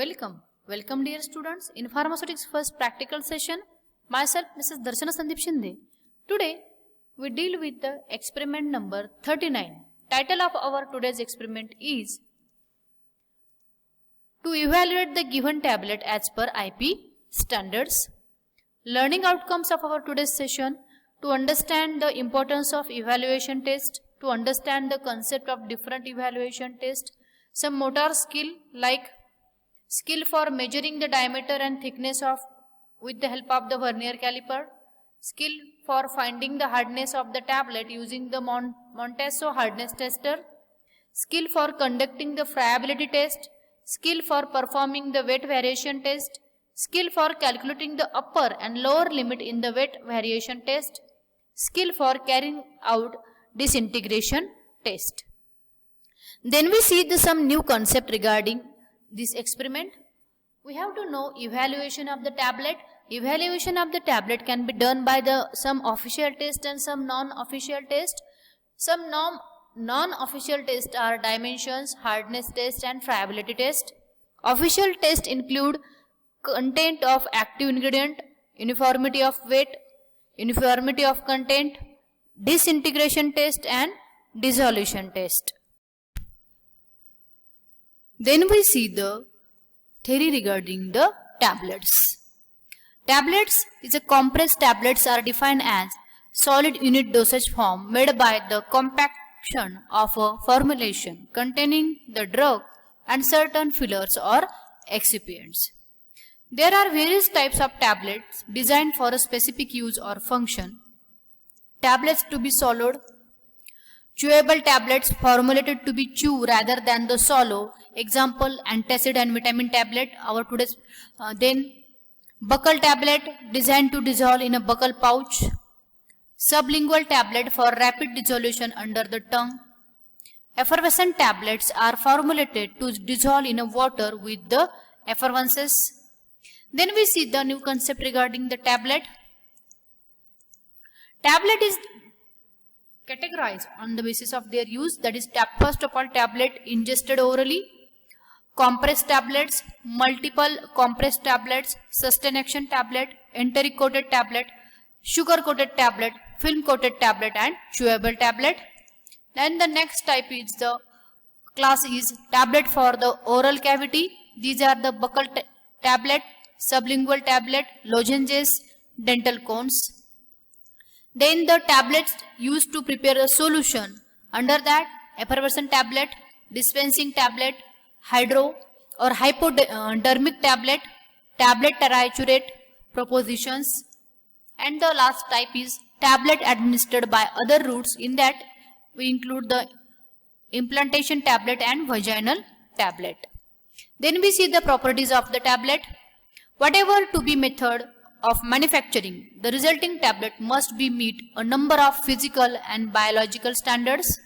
Welcome dear students in pharmaceutics first practical session. Myself Mrs. Darshana Sandeep Shinde. Today we deal with the experiment number 39. Title of our today's experiment is to evaluate the given tablet as per IP standards. Learning outcomes of our today's session: to understand the importance of evaluation test, to understand the concept of different evaluation test, some motor skill like skill for measuring the diameter and thickness of with the help of the vernier caliper, skill for finding the hardness of the tablet using the Monteso hardness tester, skill for conducting the friability test, skill for performing the weight variation test, skill for calculating the upper and lower limit in the weight variation test, skill for carrying out disintegration test. Then we see some new concept regarding this experiment. We have to know evaluation of the tablet. Evaluation of the tablet can be done by some official test and some non-official test. Some non-official tests are dimensions, hardness test and friability test. Official tests include content of active ingredient, uniformity of weight, uniformity of content, disintegration test and dissolution test. Then we see the theory regarding the tablets. Tablets is a compressed tablets are defined as solid unit dosage form made by the compaction of a formulation containing the drug and certain fillers or excipients. There are various types of tablets designed for a specific use or function. Tablets to be swallowed, chewable tablets formulated to be chew rather than the swallow. Example, antacid and vitamin tablet. Then buccal tablet designed to dissolve in a buccal pouch. Sublingual tablet for rapid dissolution under the tongue. Effervescent tablets are formulated to dissolve in a water with the effervescence. Then we see the new concept regarding the tablet. Tablet is categorized on the basis of their use, that is first of all tablet ingested orally, compressed tablets, multiple compressed tablets, sustain action tablet, enteric coated tablet, sugar coated tablet, film coated tablet and chewable tablet. Then the next type is the class is tablet for the oral cavity. These are the buccal tablet, sublingual tablet, lozenges, dental cones. Then the tablets used to prepare a solution. Under that, effervescent tablet, dispensing tablet, hydro or hypodermic tablet, tablet triturate propositions. And the last type is tablet administered by other routes. In that, we include the implantation tablet and vaginal tablet. Then we see the properties of the tablet. Whatever to be method of manufacturing, the resulting tablet must be meet a number of physical and biological standards.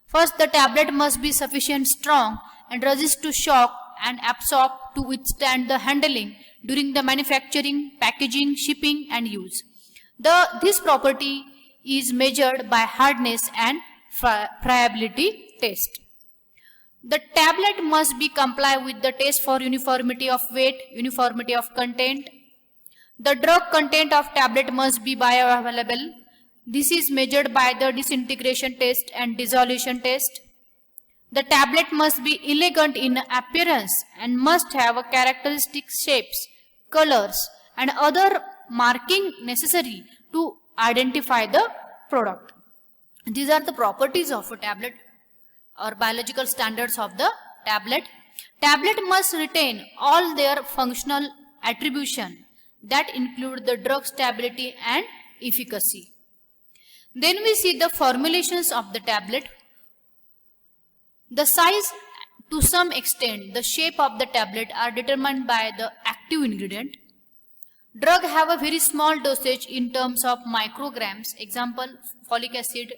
First, the tablet must be sufficient strong and resist to shock and absorb to withstand the handling during the manufacturing, packaging, shipping and use. This property is measured by hardness and friability test. The tablet must be comply with the test for uniformity of weight, uniformity of content. The drug content of tablet must be bioavailable. This is measured by the disintegration test and dissolution test. The tablet must be elegant in appearance and must have a characteristic shapes, colors and other marking necessary to identify the product. These are the properties of a tablet or biological standards of the tablet. Tablet must retain all their functional attribution that include the drug stability and efficacy. Then we see the formulations of the tablet. The size, to some extent, the shape of the tablet are determined by the active ingredient. Drug have a very small dosage in terms of micrograms. Example, folic acid,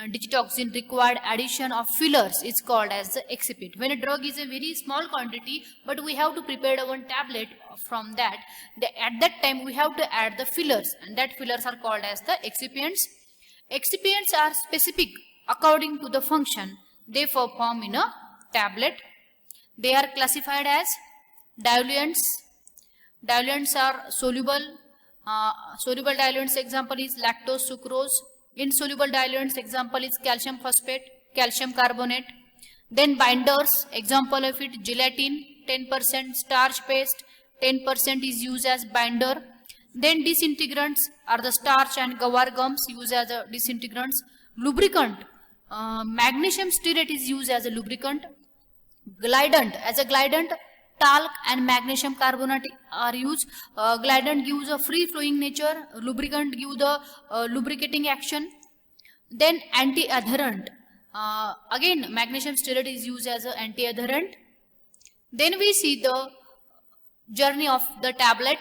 digitoxin required addition of fillers is called as the excipient. When a drug is a very small quantity, but we have to prepare one tablet from that, at that time we have to add the fillers, and that fillers are called as the excipients. Excipients are specific according to the function they perform in a tablet. They are classified as Diluents. Diluents are soluble. Soluble diluents example is lactose, sucrose. Insoluble diluents example is calcium phosphate, calcium carbonate. Then binders, example of it gelatin, 10% starch paste, 10% is used as binder. Then disintegrants are the starch and guar gums used as a disintegrants. Lubricant, magnesium stearate is used as a lubricant. Glidant, as a glidant, talc and magnesium carbonate are used. Glidant gives a free flowing nature, lubricant gives the lubricating action. Then anti-adherent, again magnesium stearate is used as an anti-adherent. Then we see the journey of the tablet.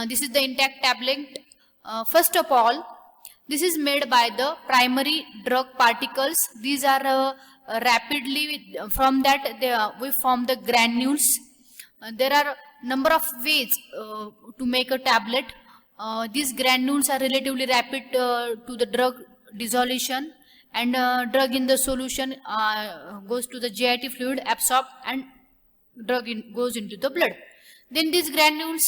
This is the intact tablet. First of all, this is made by the primary drug particles. These are rapidly, from that we form the granules. There are number of ways to make a tablet. These granules are relatively rapid to the drug dissolution, and drug in the solution goes to the GIT fluid, absorbed, and drug goes into the blood. Then these granules,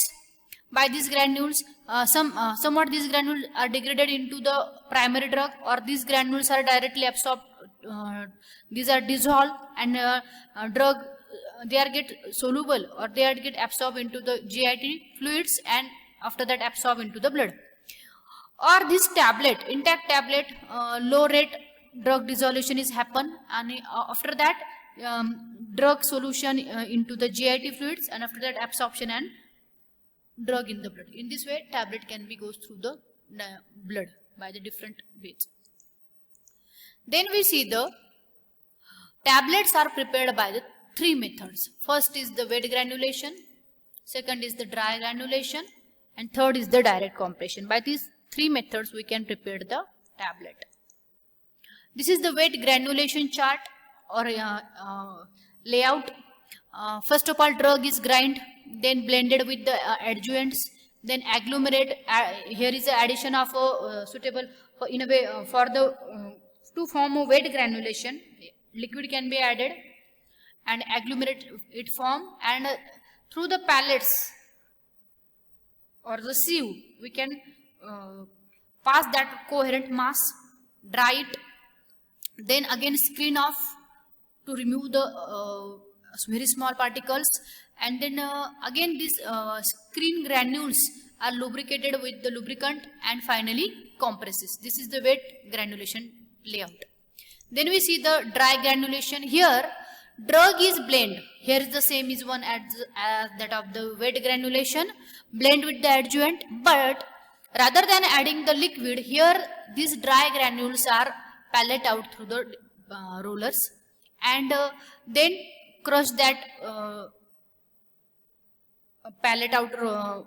by these granules, somewhat these granules are degraded into the primary drug, or these granules are directly absorbed. These are dissolved, and drug they are get soluble, or they are get absorbed into the GIT fluids, and after that absorb into the blood. Or this tablet, intact tablet, low rate drug dissolution is happen, and after that drug solution into the GIT fluids, and after that absorption and drug in the blood. In this way tablet can be goes through the blood by the different ways. Then we see the tablets are prepared by the three methods. First is the wet granulation, second is the dry granulation, and third is the direct compression. By these three methods we can prepare the tablet. This is the wet granulation chart or layout. First of all, drug is grind, then blended with the adjuvants, then agglomerate. Here is the addition of suitable for, in a way for the to form a wet granulation. Liquid can be added and agglomerate it form, and through the pallets or the sieve we can pass that coherent mass, dry it, then again screen off to remove the very small particles, and then again these screen granules are lubricated with the lubricant and finally compresses. This is the wet granulation layout. Then we see the dry granulation. Here drug is blend. Here is the same is one as that of the wet granulation, blend with the adjuvant, but rather than adding the liquid, here these dry granules are pallet out through the rollers, and then crush that pallet out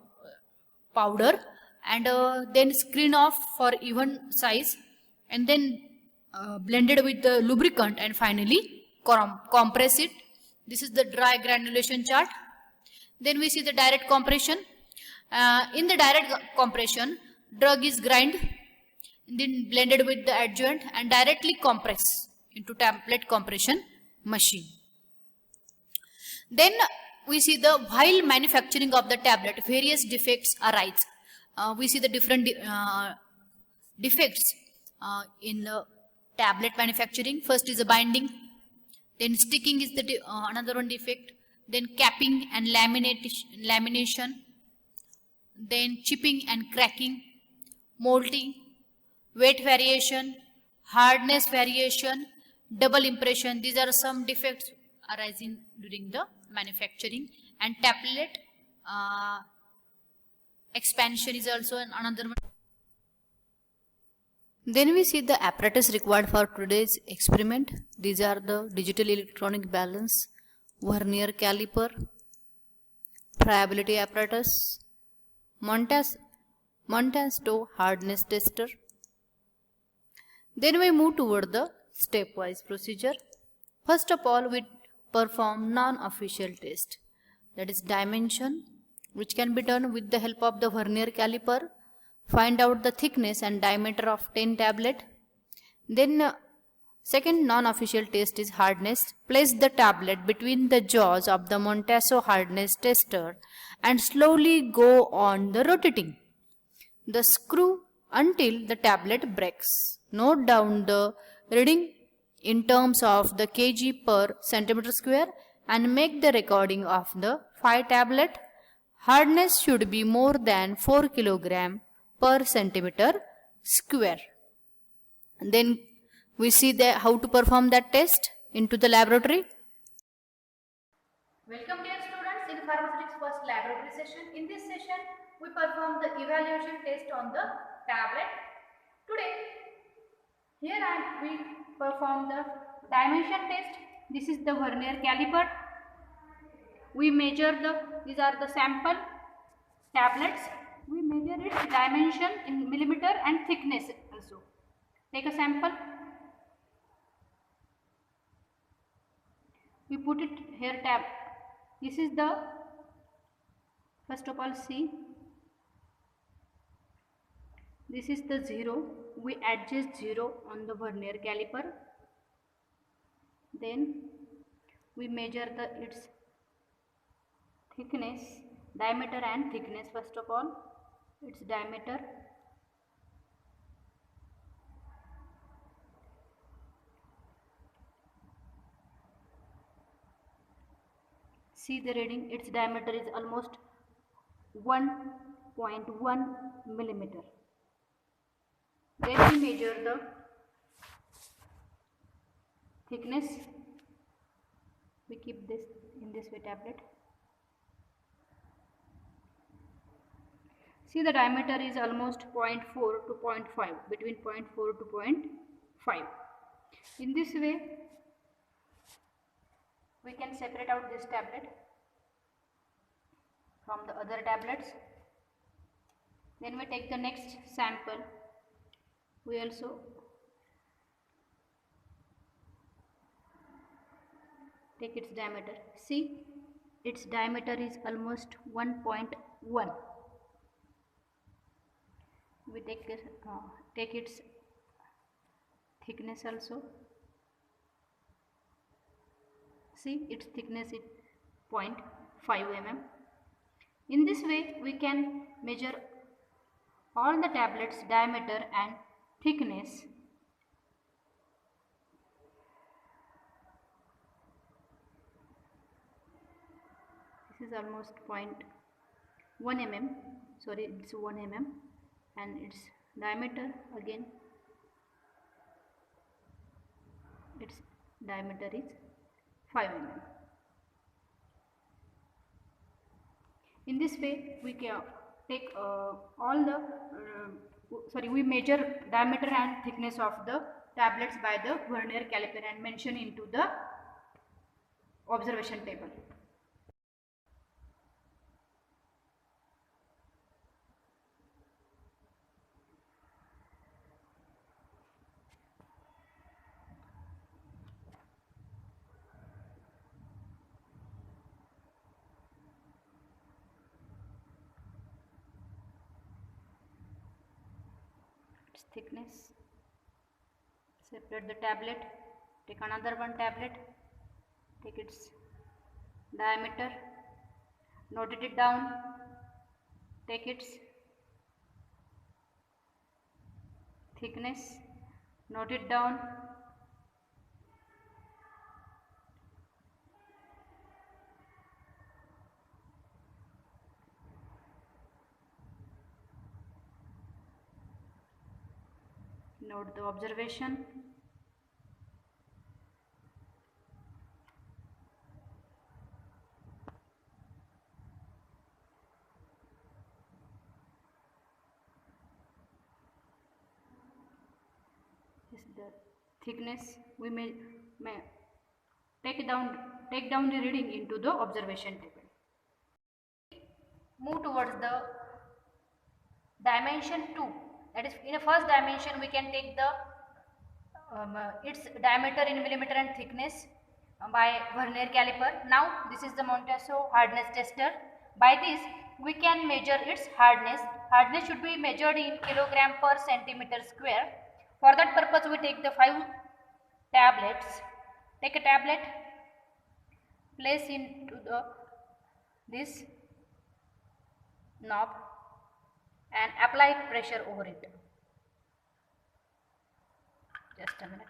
powder, and then screen off for even size, and then blended with the lubricant and finally compress it. This is the dry granulation chart. Then we see the direct compression. In the direct compression, drug is grind, then blended with the adjuvant and directly compress into tablet compression machine. Then we see the while manufacturing of the tablet, various defects arise. We see the different defects in the tablet manufacturing. First is the binding, then sticking is the another one defect, then capping and lamination, then chipping and cracking, molting, weight variation, hardness variation, double impression. These are some defects arising during the manufacturing. And tablet expansion is also another one. Then we see the apparatus required for today's experiment. These are the digital electronic balance, vernier caliper, friability apparatus, Montasto hardness tester. Then we move toward the stepwise procedure. First of all, we perform non-official test, that is dimension, which can be done with the help of the vernier caliper. Find out the thickness and diameter of 10 tablet. Then Second non-official test is hardness. Place the tablet between the jaws of the Montasso hardness tester and slowly go on the rotating the screw until the tablet breaks. Note down the reading in terms of the kg per centimeter square and make the recording of the 5 tablet. Hardness should be more than 4 kg per centimeter square. And then we see how to perform that test into the laboratory. Welcome dear students in pharmaceutics first laboratory session. In this session we perform the evaluation test on the tablet. Today here we perform the dimension test. This is the vernier caliper. We measure these are the sample tablets. We measure its dimension in millimeter and thickness also. Take a sample. We put it here tab. This is the first of all see. This is the 0. We adjust 0 on the vernier caliper. Then we measure its thickness, diameter and thickness. First of all, its diameter. See the reading, its diameter is almost 1.1 millimeter. Then we measure the thickness. We keep this in this way tablet. See the diameter is almost 0.4 to 0.5, between 0.4 to 0.5. In this way we can separate out this tablet from the other tablets. Then we take the next sample. We also take its diameter. See, its diameter is almost 1.1. We take its thickness also. See, its thickness is 0.5 mm. In this way we can measure all the tablets diameter and thickness. This is almost 0.1 mm, sorry, it's 1 mm, and its diameter again, its diameter is 5 mm. In this way we can take we measure diameter and thickness of the tablets by the vernier caliper and mention into the observation table. Thickness, separate the tablet, take another one tablet, take its diameter, note it down, take its thickness, note it down, note the observation. This is the thickness. We may take down the reading into the observation table. Move towards the dimension 2. That is, in a first dimension we can take the its diameter in millimeter and thickness by vernier caliper. Now this is the Montasso hardness tester. By this we can measure its hardness. Hardness should be measured in kilogram per centimeter square. For that purpose we take the 5 tablets. Take a tablet, place into this knob and apply pressure over it. Just a minute.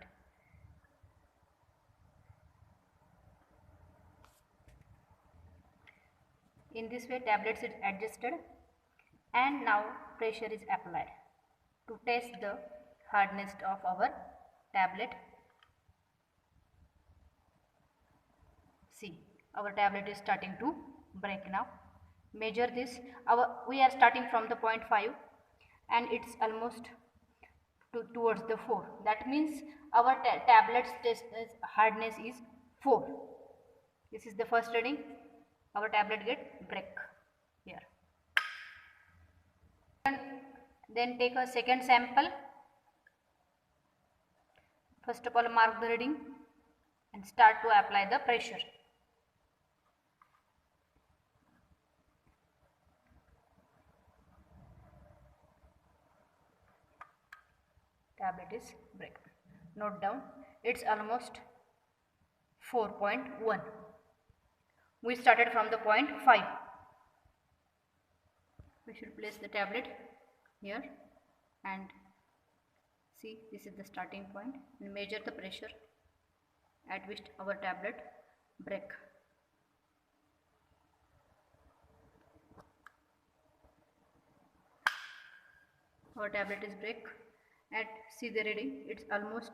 In this way tablets is adjusted and now pressure is applied to test the hardness of our tablet. See, our tablet is starting to break now. Measure this. We are starting from the 0.5 and it's almost towards the 4. That means our tablet's hardness is 4. This is the first reading. Our tablet get break here. Then take a second sample. First of all, mark the reading and start to apply the pressure. Tablet is break. Note down, it's almost 4.1. We started from the 0.5. We should place the tablet here and see, this is the starting point, and measure the pressure at which our tablet break. Our tablet is break. At see the reading, it's almost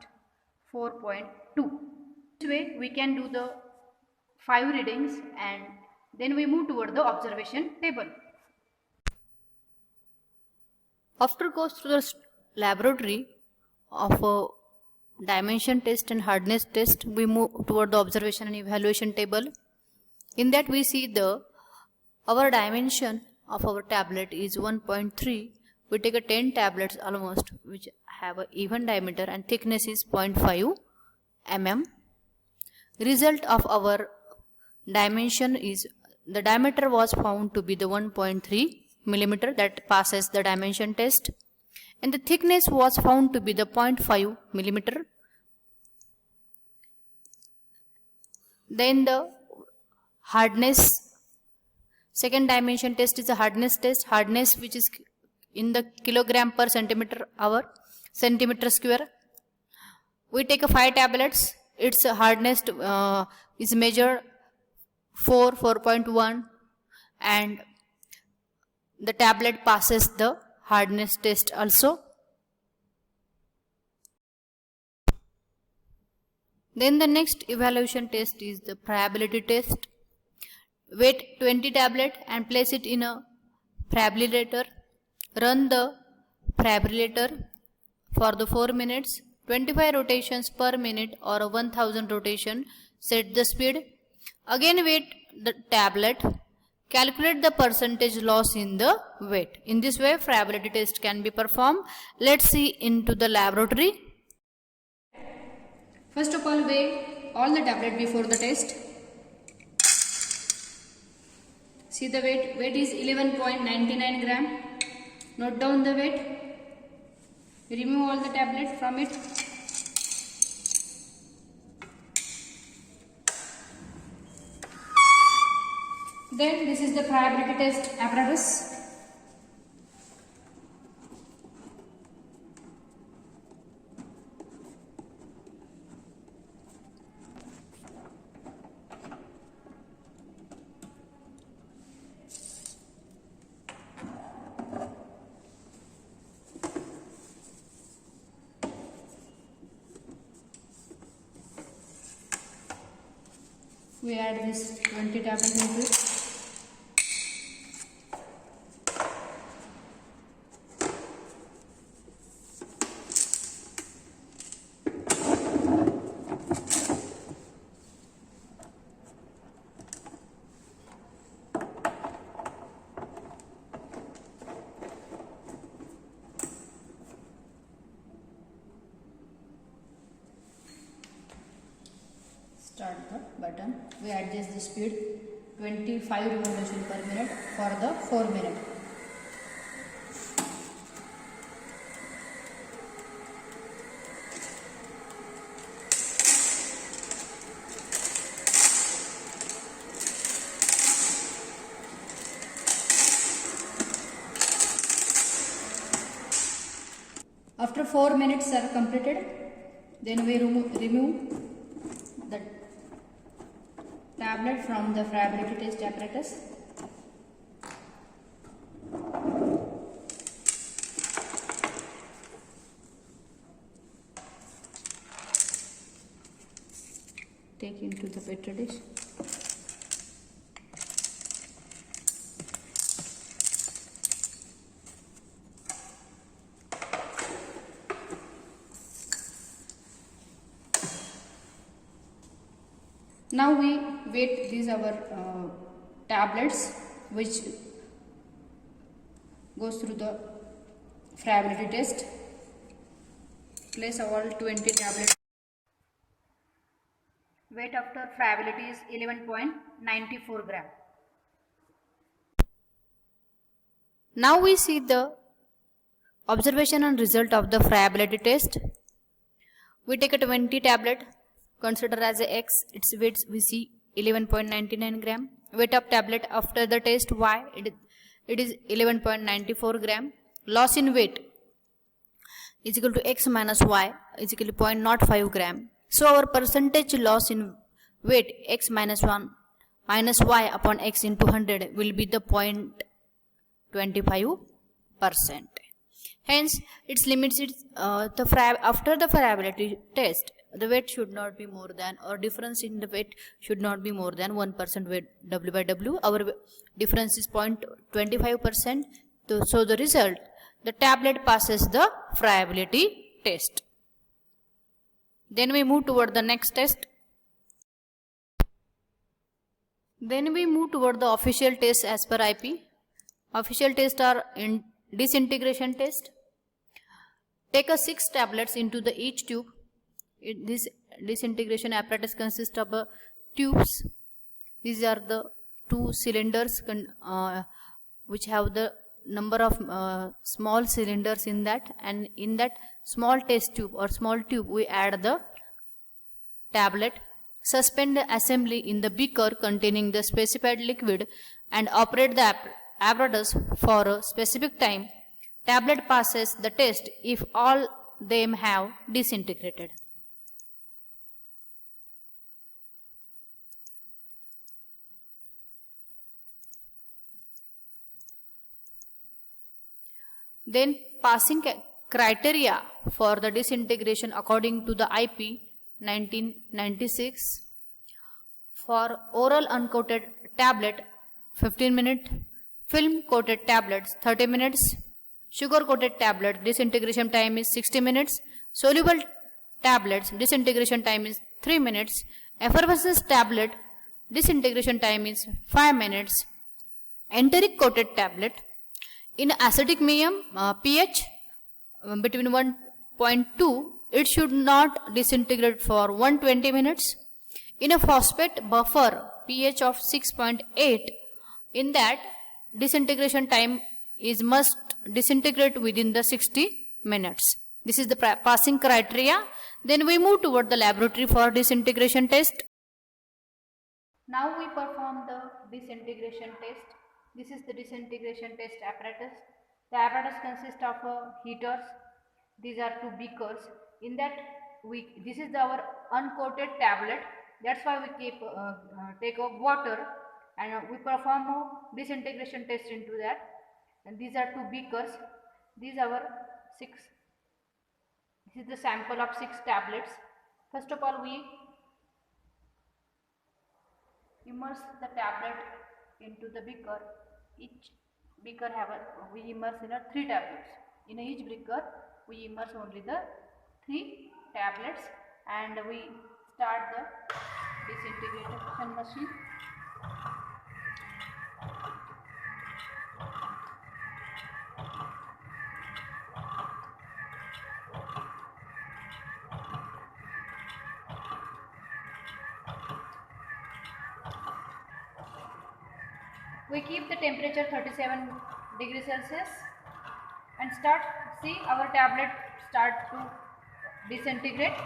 4.2. This way we can do the 5 readings and then we move toward the observation table. After goes through the laboratory of a dimension test and hardness test, we move toward the observation and evaluation table. In that we see our dimension of our tablet is 1.3. We take a 10 tablets almost which have an even diameter and thickness is 0.5 mm. Result of our dimension is the diameter was found to be the 1.3 millimeter, that passes the dimension test, and the thickness was found to be the 0.5 millimeter. Then the hardness, second dimension test is a hardness test, hardness which is in the kilogram per centimeter square. We take a 5 tablets, its hardness is measured 4.1 and the tablet passes the hardness test also. Then the next evaluation test is the friability test. Weight 20 tablet and place it in a fibrillator. Run the fibrillator for the 4 minutes, 25 rotations per minute or 1000 rotation. Set the speed. Again weight the tablet. Calculate the percentage loss in the weight. In this way friability test can be performed. Let's see into the laboratory. First of all, weigh all the tablet before the test. See the weight. Weight is 11.99 gram. Note down the weight. Remove all the tablets from it. Then this is the friability test apparatus. We add this 20 tablets into it. Start the button. We adjust the speed 25 revolution per minute for the 4 minutes. After 4 minutes are completed, then we remove the tablet from the friability test apparatus. Take into the petri dish. Now we wait these our tablets which goes through the friability test. Place all 20 tablets. Weight after friability is 11.94 gram. Now we see the observation and result of the friability test. We take a 20 tablet, consider as a X, its weight we see 11.99 gram. Weight of tablet after the test Y, it is 11.94 gram. Loss in weight is equal to X minus Y is equal to 0.05 gram. So our percentage loss in weight X minus 1 minus Y upon X into 100 will be the 0.25%. Hence, its limits after the friability test, the weight should not be more than, or difference in the weight should not be more than 1% weight W by W. Our difference is 0.25%. So the result, the tablet passes the friability test. Then we move toward the next test. Then we move toward the official test as per IP. Official tests are in disintegration test. Take a 6 tablets into the each tube. This disintegration apparatus consists of tubes. These are the 2 cylinders which have the number of small cylinders in that, and in that small test tube or small tube we add the tablet. Suspend the assembly in the beaker containing the specified liquid and operate the apparatus for a specific time. Tablet passes the test if all them have disintegrated. Then passing criteria for the disintegration according to the IP 1996. For oral uncoated tablet 15 minutes, film coated tablets 30 minutes, sugar coated tablet disintegration time is 60 minutes, soluble tablets disintegration time is 3 minutes, effervescence tablet disintegration time is 5 minutes, enteric coated tablet in acidic medium pH between 1.2, it should not disintegrate for 120 minutes. In a phosphate buffer pH of 6.8, in that disintegration time is must disintegrate within the 60 minutes. This is the passing criteria. Then we move toward the laboratory for disintegration test. Now we perform the disintegration test. This is the disintegration test apparatus. The apparatus consists of heaters. These are 2 beakers. In that this is our uncoated tablet. That's why we take water and we perform a disintegration test into that. And these are 2 beakers. These are our 6. This is the sample of 6 tablets. First of all, we immerse the tablet into the beaker. Each beaker we immerse in 3 tablets. In each beaker we immerse only the 3 tablets, and we start the disintegration machine. We keep the temperature 37 degrees Celsius and see our tablet start to disintegrate.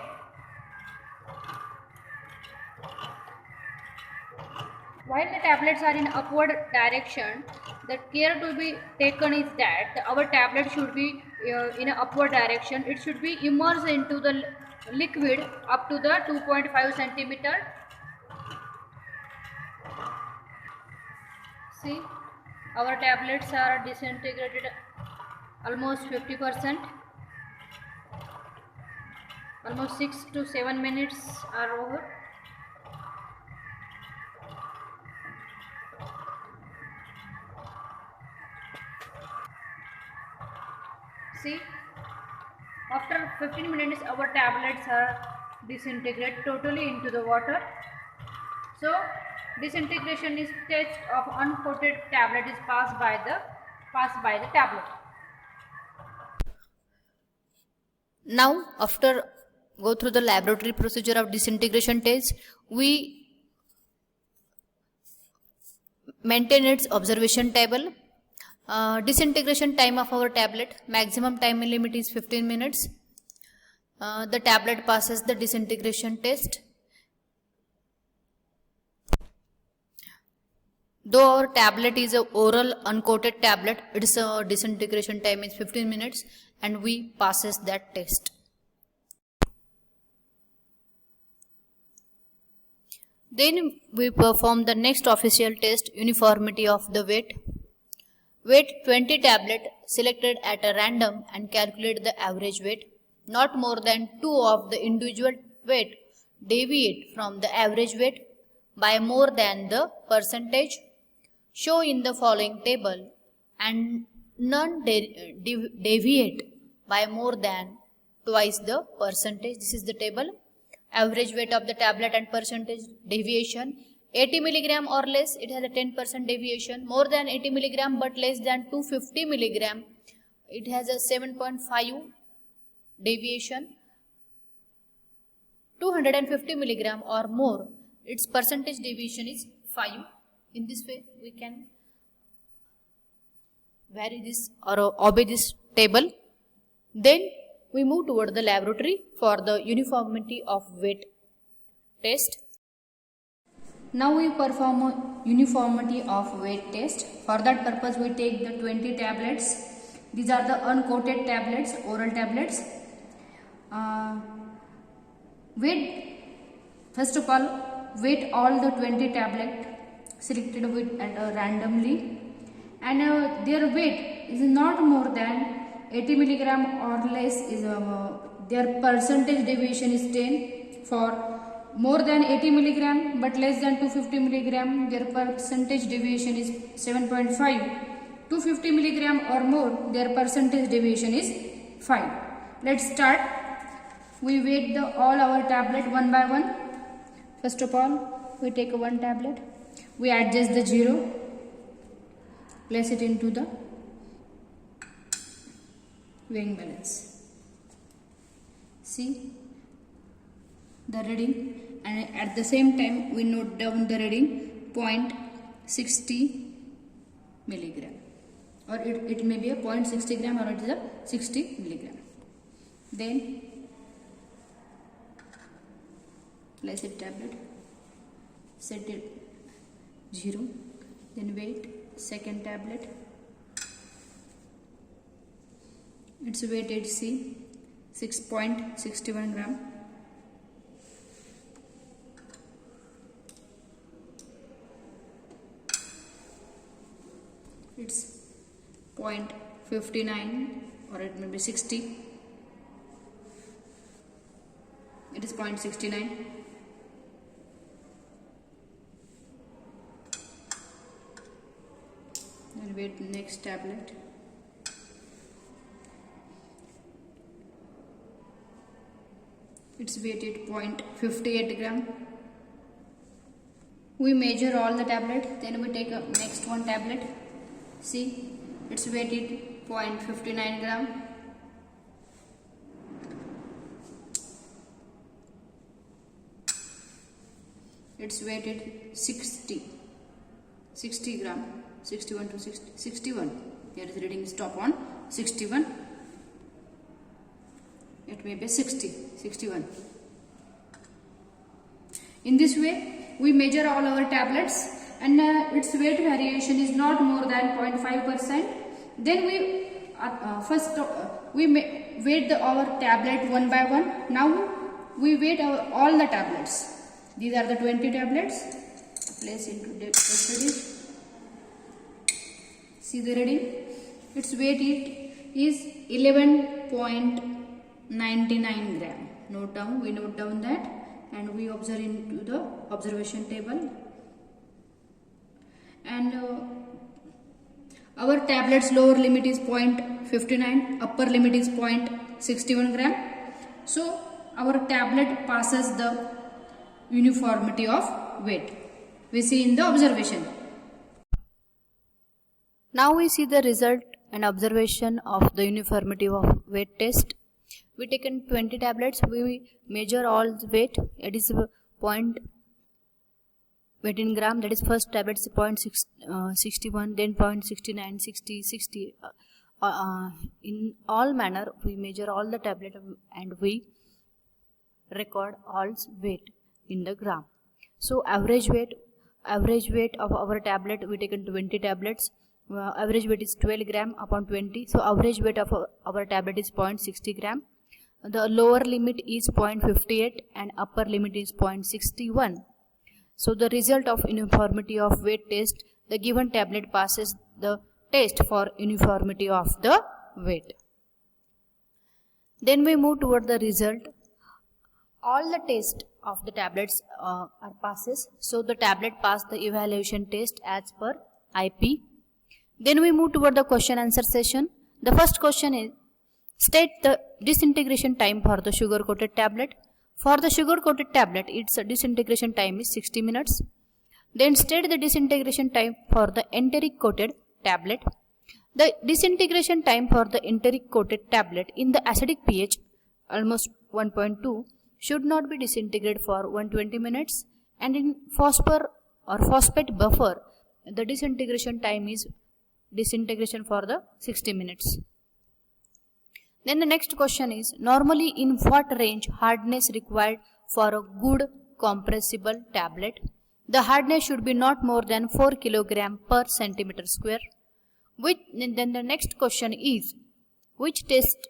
While the tablets are in upward direction, the care to be taken is that our tablet should be in an upward direction. It should be immersed into the liquid up to the 2.5 centimeter. See, our tablets are disintegrated almost 50%. Almost 6 to 7 minutes are over. See, after 15 minutes our tablets are disintegrated totally into the water. So disintegration is test of uncoated tablet is passed by the tablet. Now after go through the laboratory procedure of disintegration test, we maintain its observation table. Disintegration time of our tablet, maximum time limit is 15 minutes. The tablet passes the disintegration test. Though our tablet is a oral uncoated tablet, its disintegration time is 15 minutes and we passes that test. Then we perform the next official test, uniformity of the weight. Weight 20 tablet selected at a random and calculate the average weight. Not more than 2 of the individual weight deviate from the average weight by more than the percentage shown in the following table, and none deviate by more than twice the percentage. This is the table. Average weight of the tablet and percentage deviation. 80 milligram or less, it has a 10% deviation. More than 80 milligram but less than 250 milligram, it has a 7.5 deviation. 250 milligram or more, its percentage deviation is 5. In this way we can vary this or obey this table. Then we move toward the laboratory for the uniformity of weight test. Now we perform a uniformity of weight test. For that purpose we take the 20 tablets. These are the uncoated tablets, oral tablets. Weight, first of all, weight all the 20 tablet selected with randomly, and their weight is not more than 80 milligram or less. Is their percentage deviation is 10. For more than 80 milligram but less than 250 milligram, their percentage deviation is 7.5. 250 milligram or more, their percentage deviation is 5. Let's start. We weight all our tablet one by one. First of all, we take one tablet. We adjust the 0. Place it into the weighing balance. See the reading, and at the same time we note down the reading 0.60 milligram, or it may be a 0.60 gram or it is a 60 milligram. Then place it tablet, set it 0, then weight second tablet. Its weight is 6.61 gram. It's 0.59 or it may be 60. It is 0.69. Then wait next tablet. It's weighted 0.58 gram. We measure all the tablet, then we take a next one tablet. See, it's weighted 0.59 gram. It's weighted 60 gram, 61 to 60, 61. Here is reading stop on 61. It may be 60, 61. In this way, we measure all our tablets, and its weight variation is not more than 0.5%. Then we first we weight our tablet one by one. Now we weight all the tablets. These are the 20 tablets. Place into the test dish. See the reading. Its weight is 11.99 gram. Note down. We note down that, and we observe into the observation table. And our tablet's lower limit is 0.59, upper limit is 0.61 gram. So our tablet passes the uniformity of weight. We see in the observation. Now we see the result and observation of the uniformity of weight test. We taken 20 tablets. We measure all the weight. It is point weight in gram. That is first tablet is 0.61, then 0.69, 60. In all manner we measure all the tablet and we record all weight in the gram. So average weight of our tablet, we taken 20 tablets. Average weight is 12 gram upon 20. So average weight of our tablet is 0.60 gram. The lower limit is 0.58 and upper limit is 0.61. So the result of uniformity of weight test, the given tablet passes the test for uniformity of the weight. Then we move toward the result. All the tests of the tablets are passes. So the tablet passed the evaluation test as per IP. Then we move toward the question answer session. The first question is, state the disintegration time for the sugar coated tablet. For the sugar coated tablet, its disintegration time is 60 minutes. Then state the disintegration time for the enteric coated tablet. The disintegration time for the enteric coated tablet in the acidic pH almost 1.2 should not be disintegrated for 120 minutes, and in phosphor or phosphate buffer the disintegration time is disintegration for the 60 minutes. Then the next question is, normally in what range hardness required for a good compressible tablet? The hardness should be not more than 4 kg per centimeter square. Then the next question is, which test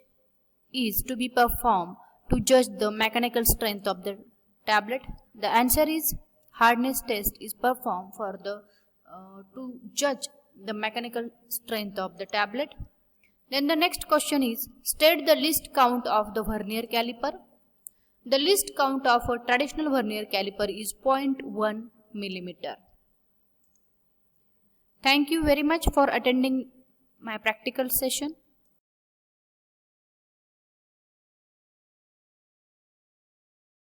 is to be performed to judge the mechanical strength of the tablet? The answer is, hardness test is performed for the to judge the mechanical strength of the tablet. Then the next question is, state the least count of the vernier caliper. The least count of a traditional vernier caliper is 0.1 millimeter. Thank you very much for attending my practical session.